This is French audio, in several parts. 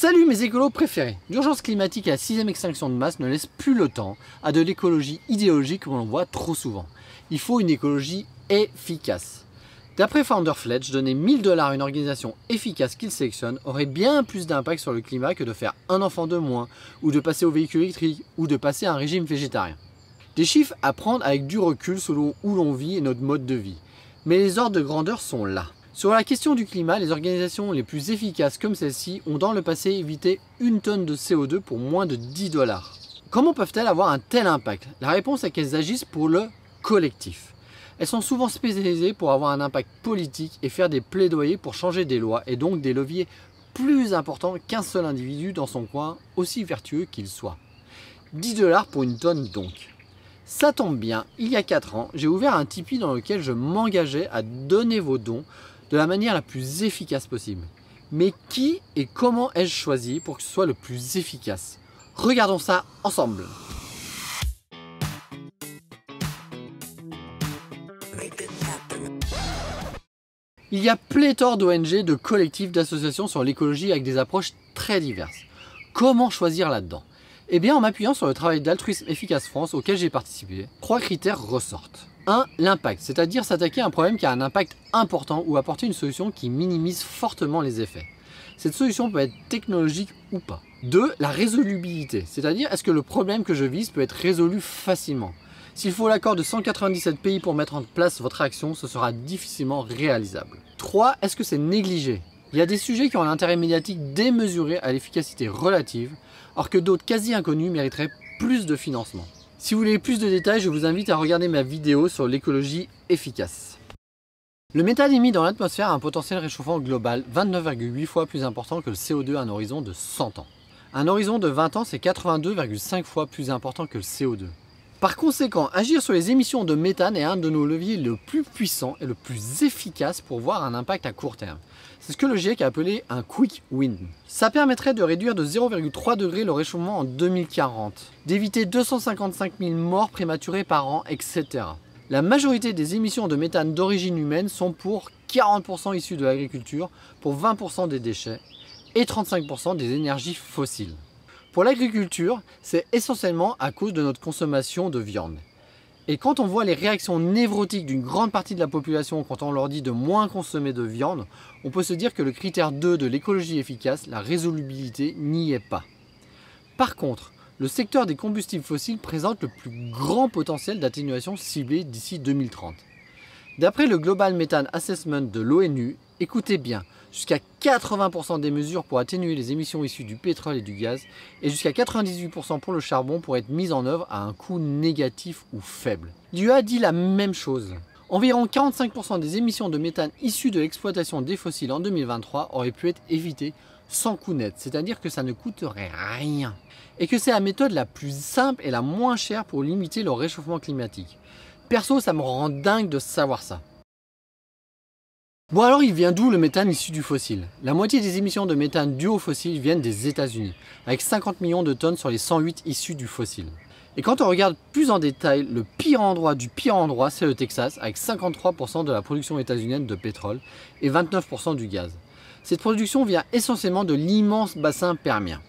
Salut mes écolos préférés! L'urgence climatique et la 6e extinction de masse ne laissent plus le temps à de l'écologie idéologique comme on le voit trop souvent. Il faut une écologie efficace. D'après Founder Fledge, donner 1000 $ à une organisation efficace qu'il sélectionne aurait bien plus d'impact sur le climat que de faire un enfant de moins, ou de passer au véhicule électrique, ou de passer à un régime végétarien. Des chiffres à prendre avec du recul selon où l'on vit et notre mode de vie. Mais les ordres de grandeur sont là. Sur la question du climat, les organisations les plus efficaces comme celle-ci ont dans le passé évité 1 tonne de CO2 pour moins de 10 $. Comment peuvent-elles avoir un tel impact? La réponse est qu'elles agissent pour le collectif. Elles sont souvent spécialisées pour avoir un impact politique et faire des plaidoyers pour changer des lois et donc des leviers plus importants qu'un seul individu dans son coin, aussi vertueux qu'il soit. 10 $ pour 1 tonne donc. Ça tombe bien, il y a 4 ans, j'ai ouvert un Tipeee dans lequel je m'engageais à donner vos dons de la manière la plus efficace possible. Mais qui et comment ai-je choisi pour que ce soit le plus efficace? Regardons ça ensemble. Il y a pléthore d'ONG, de collectifs, d'associations sur l'écologie avec des approches très diverses. Comment choisir là-dedans? Eh bien en m'appuyant sur le travail d'Altruisme Efficace France auquel j'ai participé, 3 critères ressortent. 1. L'impact, c'est-à-dire s'attaquer à un problème qui a un impact important ou apporter une solution qui minimise fortement les effets. Cette solution peut être technologique ou pas. 2. La résolubilité, c'est-à-dire est-ce que le problème que je vise peut être résolu facilement. S'il faut l'accord de 197 pays pour mettre en place votre action, ce sera difficilement réalisable. 3. Est-ce que c'est négligé? Il y a des sujets qui ont un intérêt médiatique démesuré à l'efficacité relative, alors que d'autres quasi inconnus mériteraient plus de financement. Si vous voulez plus de détails, je vous invite à regarder ma vidéo sur l'écologie efficace. Le méthane émis dans l'atmosphère a un potentiel réchauffant global 29,8 fois plus important que le CO2 à un horizon de 100 ans. Un horizon de 20 ans, c'est 82,5 fois plus important que le CO2. Par conséquent, agir sur les émissions de méthane est un de nos leviers le plus puissants et le plus efficace pour voir un impact à court terme. C'est ce que le GIEC a appelé un quick win. Ça permettrait de réduire de 0,3 degrés le réchauffement en 2040, d'éviter 255 000 morts prématurées par an, etc. La majorité des émissions de méthane d'origine humaine sont pour 40% issues de l'agriculture, pour 20% des déchets et 35% des énergies fossiles. Pour l'agriculture, c'est essentiellement à cause de notre consommation de viande. Et quand on voit les réactions névrotiques d'une grande partie de la population quand on leur dit de moins consommer de viande, on peut se dire que le critère 2 de l'écologie efficace, la résolubilité, n'y est pas. Par contre, le secteur des combustibles fossiles présente le plus grand potentiel d'atténuation ciblée d'ici 2030. D'après le Global Methane Assessment de l'ONU, écoutez bien, jusqu'à 80% des mesures pour atténuer les émissions issues du pétrole et du gaz et jusqu'à 98% pour le charbon pourraient être mises en œuvre à un coût négatif ou faible. L'UE dit la même chose. Environ 45% des émissions de méthane issues de l'exploitation des fossiles en 2023 auraient pu être évitées sans coût net, c'est-à-dire que ça ne coûterait rien. Et que c'est la méthode la plus simple et la moins chère pour limiter le réchauffement climatique. Perso, ça me rend dingue de savoir ça. Bon alors il vient d'où le méthane issu du fossile? La moitié des émissions de méthane dues au fossile viennent des États-Unis, avec 50 millions de tonnes sur les 108 issues du fossile. Et quand on regarde plus en détail, le pire endroit du pire endroit, c'est le Texas, avec 53% de la production états-unienne de pétrole et 29% du gaz. Cette production vient essentiellement de l'immense bassin permien.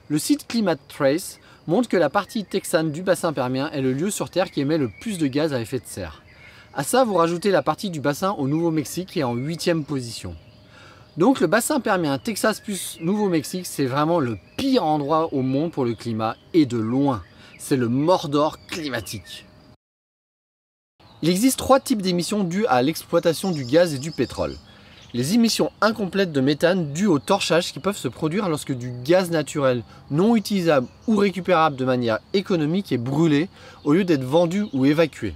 Le site Climate Trace montre que la partie texane du bassin permien est le lieu sur Terre qui émet le plus de gaz à effet de serre. À ça, vous rajoutez la partie du bassin au Nouveau-Mexique qui est en 8e position. Donc le bassin permien Texas plus Nouveau-Mexique, c'est vraiment le pire endroit au monde pour le climat et de loin. C'est le Mordor climatique. Il existe 3 types d'émissions dues à l'exploitation du gaz et du pétrole. Les émissions incomplètes de méthane dues au torchage qui peuvent se produire lorsque du gaz naturel non utilisable ou récupérable de manière économique est brûlé au lieu d'être vendu ou évacué.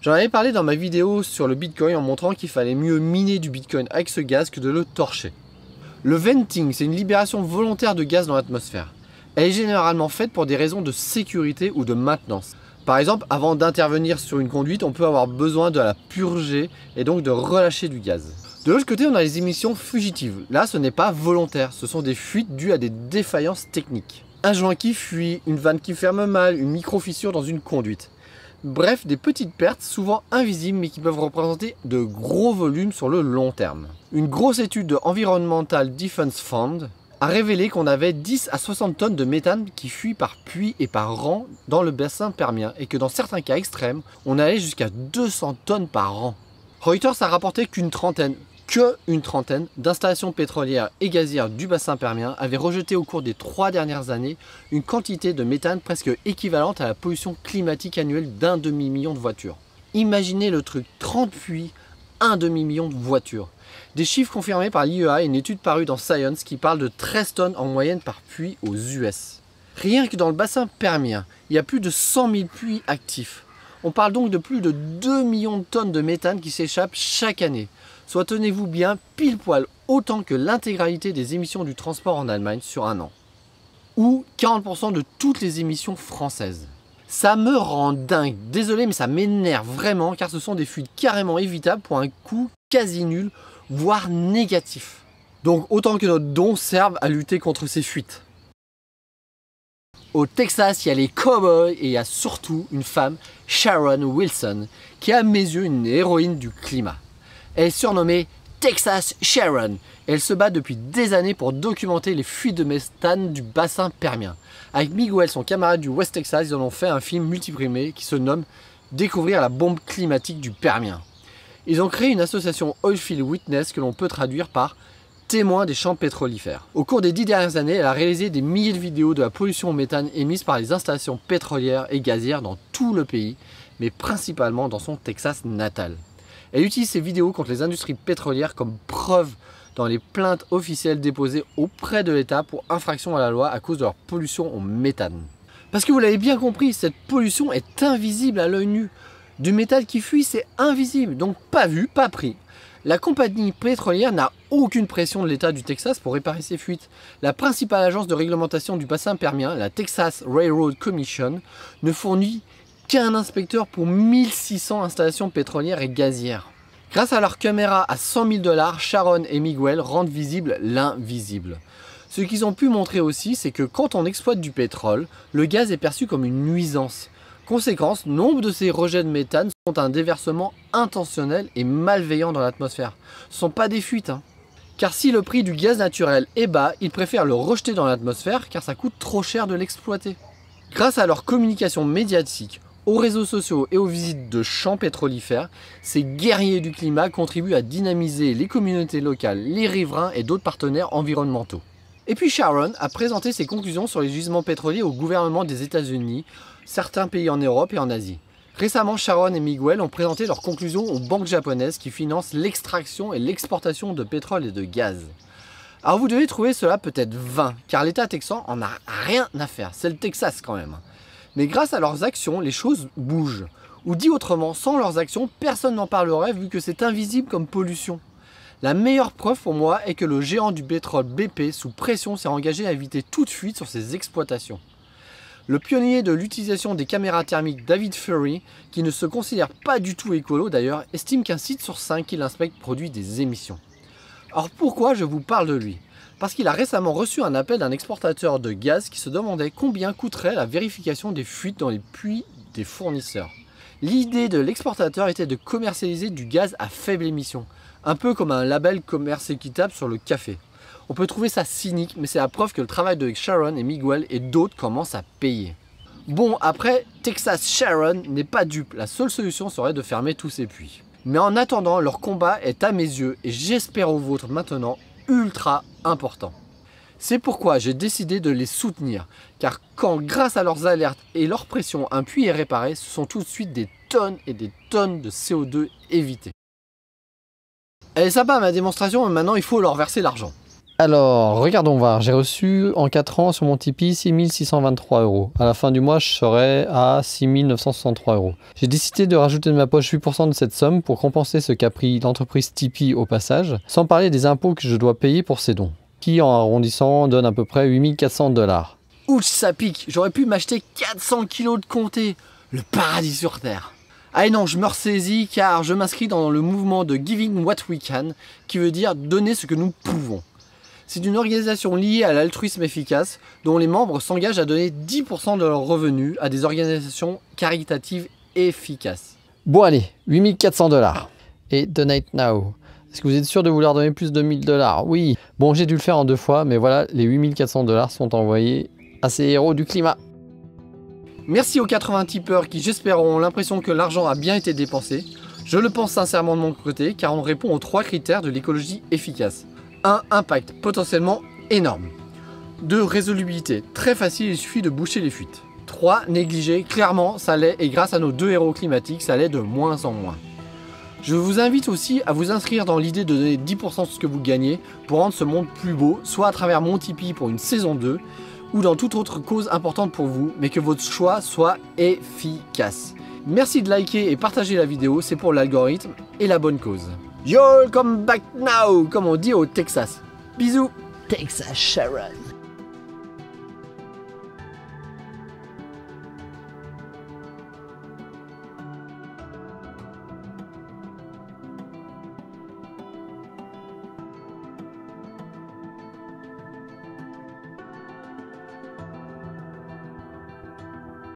J'en avais parlé dans ma vidéo sur le Bitcoin en montrant qu'il fallait mieux miner du Bitcoin avec ce gaz que de le torcher. Le venting, c'est une libération volontaire de gaz dans l'atmosphère. Elle est généralement faite pour des raisons de sécurité ou de maintenance. Par exemple, avant d'intervenir sur une conduite, on peut avoir besoin de la purger et donc de relâcher du gaz. De l'autre côté, on a les émissions fugitives. Là, ce n'est pas volontaire, ce sont des fuites dues à des défaillances techniques. Un joint qui fuit, une vanne qui ferme mal, une micro-fissure dans une conduite. Bref, des petites pertes, souvent invisibles, mais qui peuvent représenter de gros volumes sur le long terme. Une grosse étude de Environmental Defense Fund a révélé qu'on avait 10 à 60 tonnes de méthane qui fuient par puits et par rang dans le bassin permien et que dans certains cas extrêmes, on allait jusqu'à 200 tonnes par an. Reuters a rapporté qu'une trentaine d'installations pétrolières et gazières du bassin permien avaient rejeté au cours des 3 dernières années une quantité de méthane presque équivalente à la pollution climatique annuelle d'un demi-million de voitures. Imaginez le truc, 30 puits, un demi-million de voitures. Des chiffres confirmés par l'IEA et une étude parue dans Science qui parle de 13 tonnes en moyenne par puits aux US. Rien que dans le bassin permien, il y a plus de 100 000 puits actifs. On parle donc de plus de 2 millions de tonnes de méthane qui s'échappent chaque année. Soit tenez-vous bien, pile poil autant que l'intégralité des émissions du transport en Allemagne sur un an. Ou 40% de toutes les émissions françaises. Ça me rend dingue, désolé mais ça m'énerve vraiment car ce sont des fuites carrément évitables pour un coût quasi nul, voire négatif. Donc autant que notre don serve à lutter contre ces fuites. Au Texas, il y a les cowboys et il y a surtout une femme, Sharon Wilson, qui est à mes yeux une héroïne du climat. Elle est surnommée Texas Sharon. Elle se bat depuis des années pour documenter les fuites de méthane du bassin permien. Avec Miguel, son camarade du West Texas, ils en ont fait un film multiprimé qui se nomme Découvrir la bombe climatique du Permien. Ils ont créé une association Oilfield Witness que l'on peut traduire par témoin des champs pétrolifères. Au cours des 10 dernières années, elle a réalisé des milliers de vidéos de la pollution au méthane émise par les installations pétrolières et gazières dans tout le pays, mais principalement dans son Texas natal. Elle utilise ces vidéos contre les industries pétrolières comme preuve dans les plaintes officielles déposées auprès de l'État pour infraction à la loi à cause de leur pollution au méthane. Parce que vous l'avez bien compris, cette pollution est invisible à l'œil nu. Du méthane qui fuit, c'est invisible, donc pas vu, pas pris. La compagnie pétrolière n'a aucune pression de l'État du Texas pour réparer ces fuites. La principale agence de réglementation du bassin permien, la Texas Railroad Commission, ne fournit qu'un inspecteur pour 1600 installations pétrolières et gazières. Grâce à leurs caméras à 100 000 $, Sharon et Miguel rendent visible l'invisible. Ce qu'ils ont pu montrer aussi, c'est que quand on exploite du pétrole, le gaz est perçu comme une nuisance. Conséquence, nombre de ces rejets de méthane sont un déversement intentionnel et malveillant dans l'atmosphère. Ce ne sont pas des fuites. Car si le prix du gaz naturel est bas, ils préfèrent le rejeter dans l'atmosphère car ça coûte trop cher de l'exploiter. Grâce à leur communication médiatique, aux réseaux sociaux et aux visites de champs pétrolifères, ces guerriers du climat contribuent à dynamiser les communautés locales, les riverains et d'autres partenaires environnementaux. Et puis Sharon a présenté ses conclusions sur les gisements pétroliers au gouvernement des États-Unis, certains pays en Europe et en Asie. Récemment, Sharon et Miguel ont présenté leurs conclusions aux banques japonaises qui financent l'extraction et l'exportation de pétrole et de gaz. Alors vous devez trouver cela peut-être vain, car l'État texan en a rien à faire, c'est le Texas quand même. Mais grâce à leurs actions, les choses bougent. Ou dit autrement, sans leurs actions, personne n'en parlerait vu que c'est invisible comme pollution. La meilleure preuve pour moi est que le géant du pétrole BP, sous pression, s'est engagé à éviter toute fuite sur ses exploitations. Le pionnier de l'utilisation des caméras thermiques David Fury, qui ne se considère pas du tout écolo d'ailleurs, estime qu'un site sur 5 qu'il inspecte produit des émissions. Alors pourquoi je vous parle de lui ? Parce qu'il a récemment reçu un appel d'un exportateur de gaz qui se demandait combien coûterait la vérification des fuites dans les puits des fournisseurs. L'idée de l'exportateur était de commercialiser du gaz à faible émission, un peu comme un label commerce équitable sur le café. On peut trouver ça cynique, mais c'est la preuve que le travail de Sharon et Miguel et d'autres commence à payer. Bon, après, Texas Sharon n'est pas dupe, la seule solution serait de fermer tous ces puits. Mais en attendant, leur combat est à mes yeux, et j'espère au vôtre maintenant, ultra important. C'est pourquoi j'ai décidé de les soutenir, car quand grâce à leurs alertes et leur pression un puits est réparé, ce sont tout de suite des tonnes et des tonnes de CO2 évitées. Elle est sympa ma démonstration, mais maintenant il faut leur verser l'argent. Alors, regardons voir, j'ai reçu en 4 ans sur mon Tipeee 6 623 €. À la fin du mois, je serai à 6 963 €. J'ai décidé de rajouter de ma poche 8% de cette somme pour compenser ce qu'a pris l'entreprise Tipeee au passage, sans parler des impôts que je dois payer pour ces dons, qui en arrondissant donnent à peu près 8 400 $. Ouch, ça pique, j'aurais pu m'acheter 400 kilos de comté, le paradis sur terre. Ah et non, je me ressaisis car je m'inscris dans le mouvement de Giving What We Can, qui veut dire donner ce que nous pouvons. C'est une organisation liée à l'altruisme efficace dont les membres s'engagent à donner 10% de leurs revenus à des organisations caritatives efficaces. Bon allez, 8 400 $. Et donate now. Est-ce que vous êtes sûr de vouloir donner plus de 1000 $? Oui. Bon, j'ai dû le faire en 2 fois, mais voilà, les 8400 $ sont envoyés à ces héros du climat. Merci aux 80 tipeurs qui, j'espère, auront l'impression que l'argent a bien été dépensé. Je le pense sincèrement de mon côté, car on répond aux 3 critères de l'écologie efficace. 1. Impact potentiellement énorme. 2. Résolubilité. Très facile, il suffit de boucher les fuites. 3. Négliger. Clairement, ça l'est, et grâce à nos 2 héros climatiques, ça l'est de moins en moins. Je vous invite aussi à vous inscrire dans l'idée de donner 10% de ce que vous gagnez pour rendre ce monde plus beau, soit à travers mon Tipeee pour une saison 2, ou dans toute autre cause importante pour vous, mais que votre choix soit efficace. Merci de liker et partager la vidéo, c'est pour l'algorithme et la bonne cause. You'll come back now, comme on dit au Texas. Bisous. Texas Sharon.